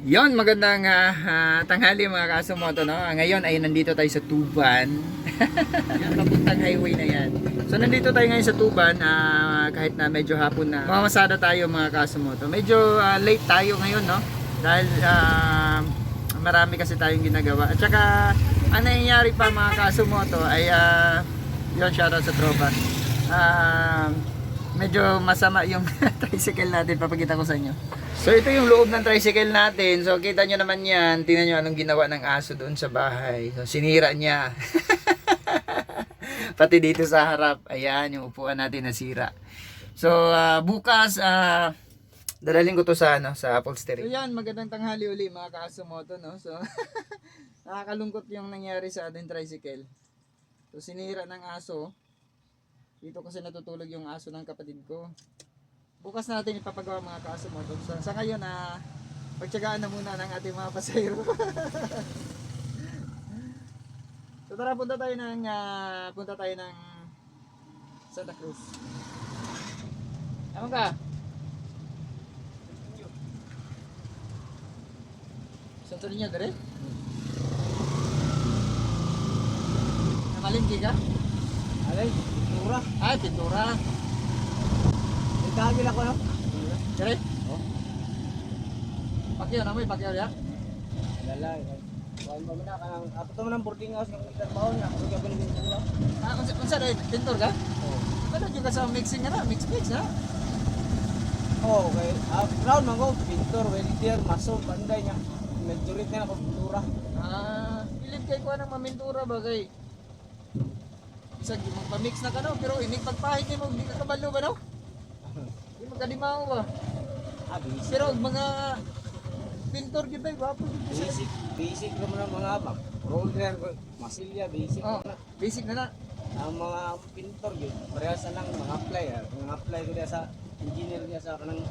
Yon, magandang tanghali mga kasumoto, no? Ngayon ay nandito tayo sa Tuban. Yan, papuntang highway na yan. So nandito tayo ngayon sa Tuban, kahit na medyo hapon na. Mamasada tayo mga kasumoto. Medyo late tayo ngayon, no? Dahil marami kasi tayong ginagawa. At saka, ang nangyayari pa mga kasumoto ay, yon, shoutout sa tropa. Medyo masama yung tricycle natin, papakita ko sa inyo. So ito yung loob ng tricycle natin. So kita nyo naman yan. Tingnan nyo anong ginawa ng aso doon sa bahay. So sinira niya. Pati dito sa harap. Ayan yung upuan natin nasira. So bukas dadalhin ko to sa sa upholstery. So yan, magandang tanghali uli mga kaasumoto, no. So nakakalungkot yung nangyari sa ating tricycle. So sinira ng aso. Dito kasi natutulog yung aso ng kapatid ko. Bukas natin ipapagawa mga kaasumoto. So, sa ngayon pagtsagaan na muna ng ating mga pasahero. So tara, punta tayo ng Santa Cruz. Tama ka? Santo Niño, dere? Namalingki ka? Alay, pintura. Ay, pintura. Nagkagil ako, no? Dere? Oh. Pakyaw na mo, pakyaw ya? Lalay. Kuhaan pa mo na. Apo to mo ng boarding house ng itarbaho na. Huwag ka ba ng pintura? Unsa dahil pintor ka? Oo. Ano juga sa mixing na, mix ha? Oo, okay. Ground man ko. Pintor, welder, maso, banday niya. Nagjurit na ako pintura. Pilit kay kuha ng mamintura ba kay isang magpa-mix na ka no, pero inig pagpahit mo, hindi ka kabalo ba no? Hindi magkadimaw ba? Basic. Pero mga pintor kita, gwapo dito siya. Basic naman ang mga abang. Roller, masilya, basic Oh, na. basic na na. Ang mga pintor, parehas na lang mga apply. Mga apply ko diya sa engineer niya sa kanang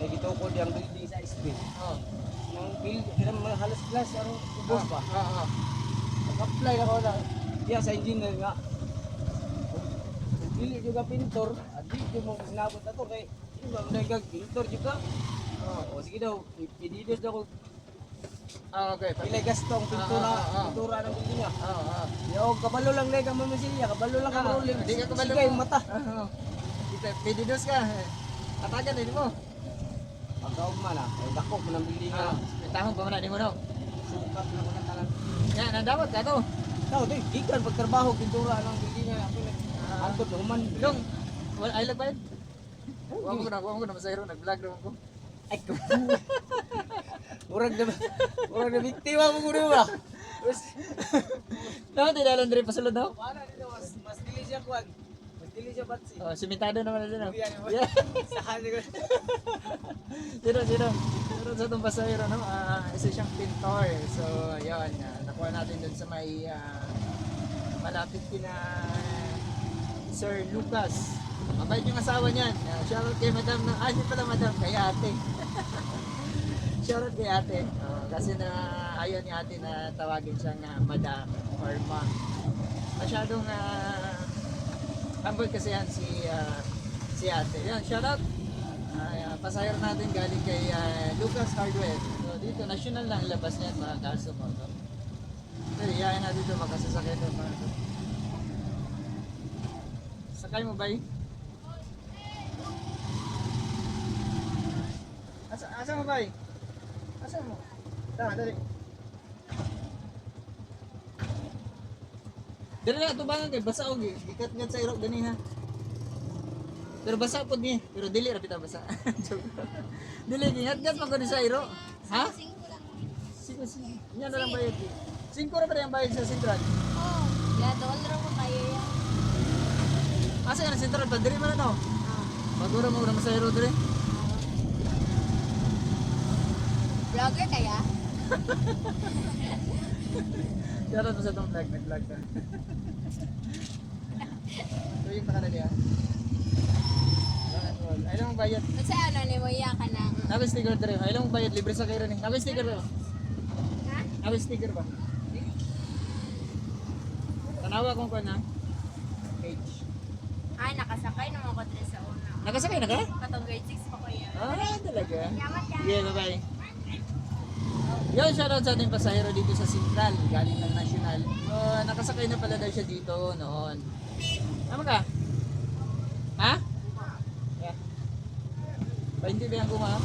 may gitukod yung building sa street. Oh. Yung build, mga halos glass, ano, ubos pa. Nag-apply ako na diya sa engineer nga. Dili juga pintor, adi yung mga sinabot na to kay yung mga nagag pintor juga. O sige daw, ididos daw ko Okay. pilay gastong pintura ng building niya. Yo, kabalo lang lega mamasilya, kabalo lang ka rolling. Hindi ka kabalo. Sige, yung mata. Pedidos ka. Katagan din mo. Pagkaugma na, ay dako mo ng building nga. Tahong pa man di mo no. Sukat na ko na talang. Yan, nadawat ka to. Daw, di, gikan pagtrabaho pintura ng building niya. Ako na, antod na human. Long, ay lag ba yun? Huwag ko na masahiro, nag-vlog naman ko. Ay, murag na biktima mo muna ba? Tama, tinalan rin pasulod daw. Paano dito, mas dili siya kuwan. Mas dili siya batsi. Oh, simentado naman na din. Yeah. Sa hali ko. Sino sa itong pasahero, no? Isa siyang pintor. So, yun. Nakuha natin dun sa may malapit kina Sir Lucas. Mabait yung asawa niyan. Shoutout kay madam na, hindi pala madam, kay ate. Shoutout kay ate. Kasi na ayaw ni ate na tawagin siyang madam or ma'am. Masyadong humble kasi yan si ate. Yan, shoutout. Pasahero natin galing kay Lucas Hardware. So dito, national lang labas niyan mga kaso mo. So, iyayin natin dito makasasakay ito mga kaso. Sakay mo ba eh? Asa mo ba eh? Asa mo? Tama, dali. Dali na, tubangan kay basa og gikat-ngat sa irok gani ha. Pero basa pod ni, pero dili ra bitaw basa. Dili gingat-gat man ko ni sa iro. Ha? Sige. Nya na lang bayad. 5 ra ba yung bayad sa sentral? Oh, ya doon ra mo kayo yan. Asa yan ang sentral pa diri man na to? Magura mo ra masahero diri. Vlogger kaya? Shoutout mo sa itong vlog, nag-vlog ka. So yung pakala niya. Ay lang mong bayad. Kasi ano ni mo iya ka na. Nabi sticker dere. Ay lang mong bayad, libre sa kayo rin. Nabi sticker ba? Ha? Nabi sticker ba? Tanawa kong ko na. Page. Ay, nakasakay naman ko dito sa una. Nakasakay na ka? Katong grade 6 pa ko yan. Ah, talaga? Yaman yan. Yeah, bye-bye. Yun, shoutout sa ating pasahero dito sa Central, galing ng National. So, nakasakay na pala daw siya dito noon. Tama ka? Ha? Yeah. 20 ba yung guma?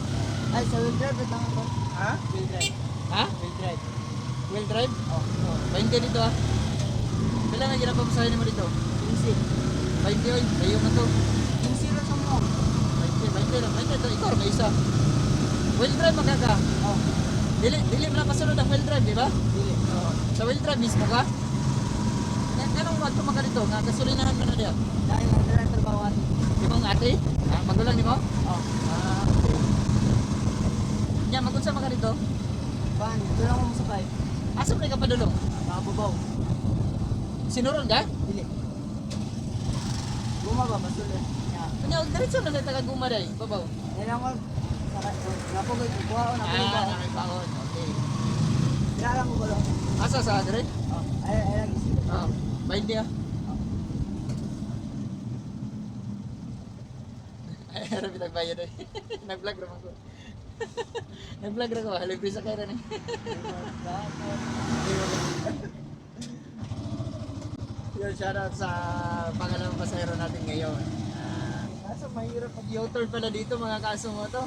Ay, sa wheel drive lang ako. Ha? Wheel drive. Ha? Wheel drive. Wheel drive? Oh. 20 dito ah. Kailan nga ginapamasahin mo dito? 15. 20 oy, kayo man to. 15 lang sa mo. 20 lang. 20 to, ikaw may isa. Wheel drive magkaka. Oh, Dili mo na kasunod ang wheel drive, di ba? dili. Oo. Sa wheel drive mismo ka? Anong mga tumaka dito? Nga gasolinahan mo na diya? Dahil lang dala trabaho atin. Di mo ang ate? Ah, magulang di mo? Oh, Ah, okay. Nya, magunsa maka dito? ban, ito lang ako masakay. Asa mo na ka padulong? Nakababaw. Sinuron ka? Dili. Bumaba, masulit. Yeah. Kanya, diretso na na taga gumaday. Babaw. Yan ako. Napogoy, kuha ko, napogoy Ah, ba? nakipaon. Okay. Kailangan mo ba lang? Asa sa dire? Oh, ay lagi sila. Oo. 20 ah. Ay, harap itagbayad eh. Nag-vlog naman ko. Nag-vlog na ko. Libre sa kaya na eh. Yun, shoutout sa pangalawang pasahero natin ngayon. Kaso mahirap mag-U-turn pala dito mga kaso mo to.